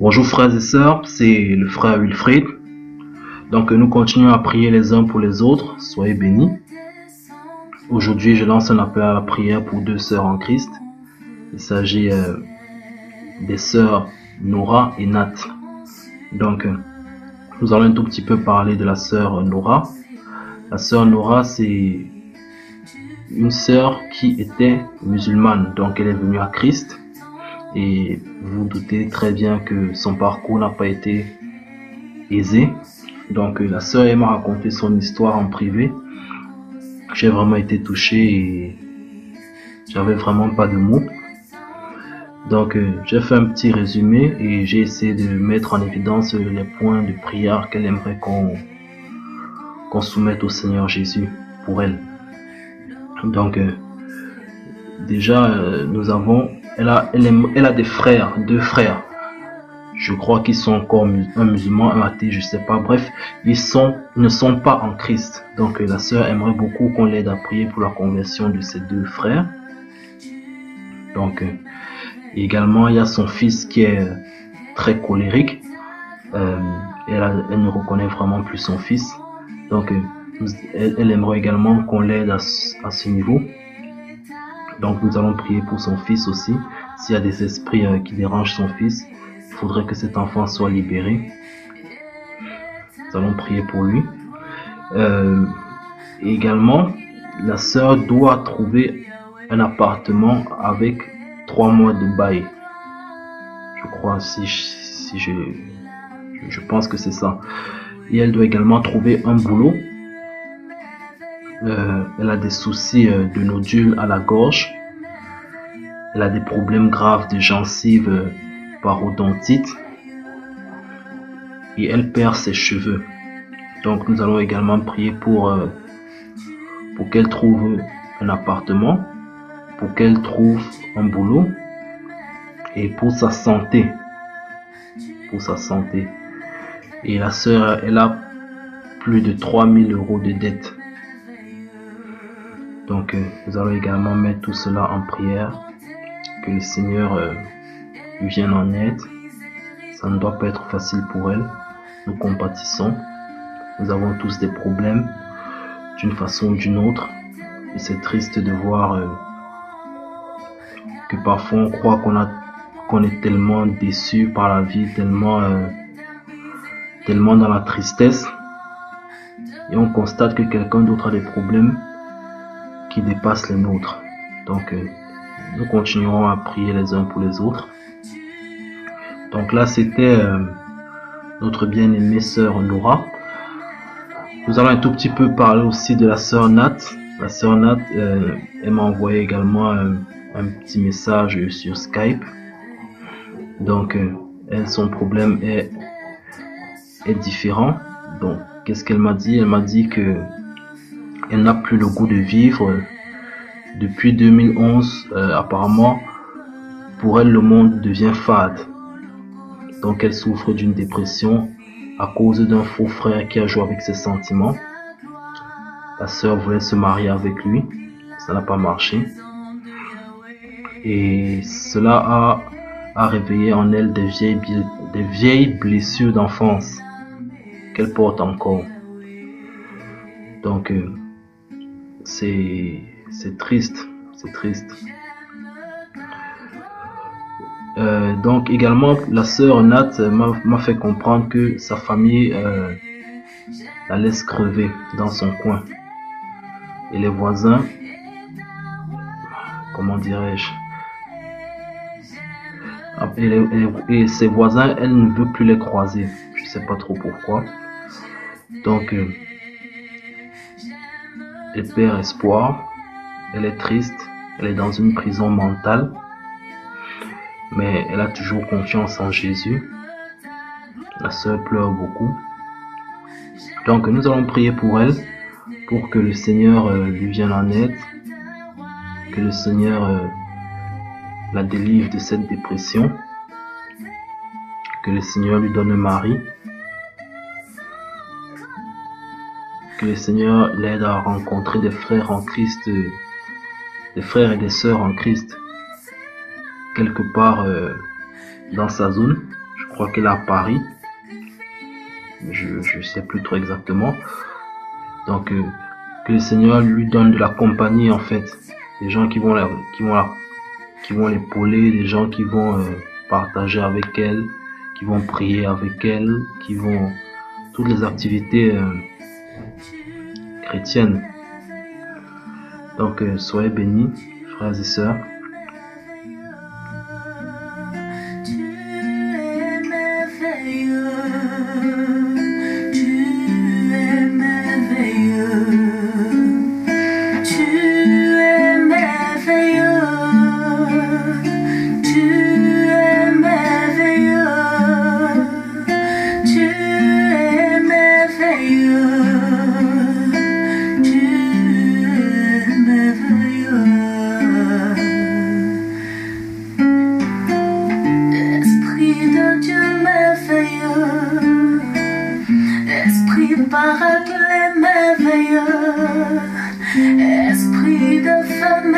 Bonjour frères et sœurs, c'est le frère Wilfried. Donc nous continuons à prier les uns pour les autres. Soyez bénis. Aujourd'hui, je lance un appel à la prière pour deux sœurs en Christ. Il s'agit des sœurs Nora et Nat. Donc nous allons un tout petit peu parler de la sœur Nora. La sœur Nora, c'est une sœur qui était musulmane. Donc elle est venue à Christ. Et vous vous doutez très bien que son parcours n'a pas été aisé. Donc la sœur elle m'a raconté son histoire en privé. J'ai vraiment été touché et j'avais vraiment pas de mots. Donc j'ai fait un petit résumé et j'ai essayé de mettre en évidence les points de prière qu'elle aimerait qu'on soumette au Seigneur Jésus pour elle. Donc déjà nous avons, elle a des frères, deux frères. Je crois qu'ils sont encore un musulman, un athée, je sais pas. Bref, ils ne sont pas en Christ. Donc la sœur aimerait beaucoup qu'on l'aide à prier pour la conversion de ses deux frères. Donc également, il y a son fils qui est très colérique. Elle ne reconnaît vraiment plus son fils. Donc elle aimerait également qu'on l'aide à ce niveau. Donc nous allons prier pour son fils aussi. S'il y a des esprits qui dérangent son fils, il faudrait que cet enfant soit libéré. Nous allons prier pour lui. Également, la sœur doit trouver un appartement avec 3 mois de bail. Je crois, je pense que c'est ça. Et elle doit également trouver un boulot. Elle a des soucis de nodules à la gorge. Elle a des problèmes graves de gencives parodontite. Et elle perd ses cheveux. Donc nous allons également prier pour qu'elle trouve un appartement, pour qu'elle trouve un boulot et pour sa santé. Pour sa santé. Et la sœur, elle a plus de 3000 € de dette. Donc nous allons également mettre tout cela en prière, que le Seigneur lui vienne en aide. Ça ne doit pas être facile pour elle. Nous compatissons. Nous avons tous des problèmes d'une façon ou d'une autre. Et c'est triste de voir que parfois on croit qu'on est tellement déçu par la vie, tellement dans la tristesse. Et on constate que quelqu'un d'autre a des problèmes qui dépassent les nôtres. Donc nous continuerons à prier les uns pour les autres. Donc là c'était notre bien-aimée sœur Nora. Nous allons un tout petit peu parler aussi de la sœur Nat. La sœur Nat, elle m'a envoyé également un petit message sur Skype. Donc elle, son problème est différent. Donc qu'est-ce qu'elle m'a dit? Elle m'a dit que elle n'a plus le goût de vivre. Depuis 2011, apparemment, pour elle, le monde devient fade. Donc elle souffre d'une dépression à cause d'un faux frère qui a joué avec ses sentiments. La sœur voulait se marier avec lui, ça n'a pas marché. Et cela a réveillé en elle des vieilles blessures d'enfance qu'elle porte encore. Donc c'est triste, c'est triste. Donc également la sœur Nat m'a fait comprendre que sa famille la laisse crever dans son coin. Et les voisins, comment dirais-je, et ses voisins, elle ne veut plus les croiser. Je sais pas trop pourquoi. Donc elle perd espoir. Elle est triste. Elle est dans une prison mentale. Mais elle a toujours confiance en Jésus. La sœur pleure beaucoup. Donc nous allons prier pour elle, pour que le Seigneur lui vienne en aide, que le Seigneur la délivre de cette dépression, que le Seigneur lui donne un mari, que le Seigneur l'aide à rencontrer des frères en Christ, des frères et des sœurs en Christ, quelque part dans sa zone. Je crois qu'elle est à Paris. Je sais plus trop exactement. Donc, que le Seigneur lui donne de la compagnie, en fait. Des gens qui vont l'épauler, des gens qui vont partager avec elle, qui vont prier avec elle, qui vont toutes les activités chrétiennes. Donc, soyez bénis, frères et sœurs. Esprit de femme